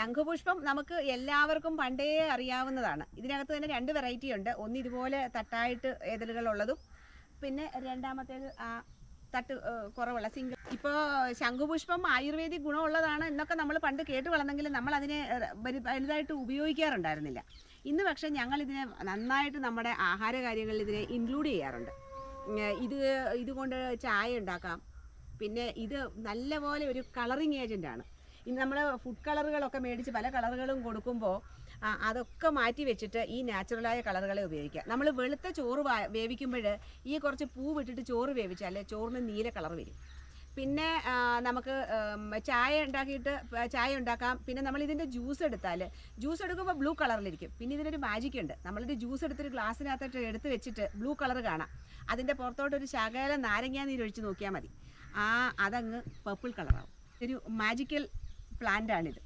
ശംഖുപുഷ്പം നമുക്ക് എല്ലാവർക്കും പണ്ടേ അറിയാവുന്നതാണ്. ഇതിനകത്ത് തന്നെ 2 വെറൈറ്റി ഉണ്ട്. ഒന്ന് ഇതുപോലെ തട്ടായിട്ട് ഏതലുകളുള്ളതും, പിന്നെ രണ്ടാമത്തേത് തട്ട് കുറവുള്ള സിംഗിൾ. ഇപ്പോൾ ശംഖുപുഷ്പം ആയുർവേദിക് ഗുണമുള്ളതാണ് എന്നൊക്കെ നമ്മൾ പണ്ട് കേട്ട് വളർന്നെങ്കിലും നമ്മൾ അതിനെ വലുതായിട്ട് ഉപയോഗിക്കാറുണ്ടായിരുന്നില്ല. ഇന്ന് പക്ഷേ ഞങ്ങളിതിനെ നന്നായിട്ട് നമ്മുടെ ആഹാര കാര്യങ്ങളിൽ ഇതിനെ ഇൻക്ലൂഡ് ചെയ്യാറുണ്ട്. ഇതുകൊണ്ട് ചായ ഉണ്ടാക്കാം. പിന്നെ ഇത് നല്ലപോലെ ഒരു കളറിങ് ഏജൻ്റാണ്. ഇന്ന് നമ്മൾ ഫുഡ് കളറുകളൊക്കെ മേടിച്ച് പല കളറുകളും കൊടുക്കുമ്പോൾ അതൊക്കെ മാറ്റി വെച്ചിട്ട് ഈ നാച്ചുറലായ കളറുകളെ ഉപയോഗിക്കുക. നമ്മൾ വെളുത്ത ചോറ് വേവിക്കുമ്പോൾ ഈ കുറച്ച് പൂവിട്ടിട്ട് ചോറ് വേവിച്ചാൽ ചോറിന് നീല കളർ വരും. പിന്നെ നമുക്ക് ചായ ഉണ്ടാക്കാം. പിന്നെ നമ്മൾ ഇതിൻ്റെ ജ്യൂസ് എടുക്കുമ്പോൾ ബ്ലൂ കളറിലിരിക്കും. പിന്നെ ഇതിനൊരു മാജിക് ഉണ്ട്. നമ്മളൊരു ജ്യൂസ് എടുത്തൊരു ഗ്ലാസ്സിനകത്തോട്ട് എടുത്ത് വെച്ചിട്ട് ബ്ലൂ കളർ കാണാം. അതിൻ്റെ പുറത്തോട്ടൊരു ശകലം നാരങ്ങാ നീരൊഴിച്ച് നോക്കിയാൽ മതി, അതങ്ങ് പർപ്പിൾ കളറാവും. ഒരു മാജിക്കൽ പ്ലാന്റാണിത്.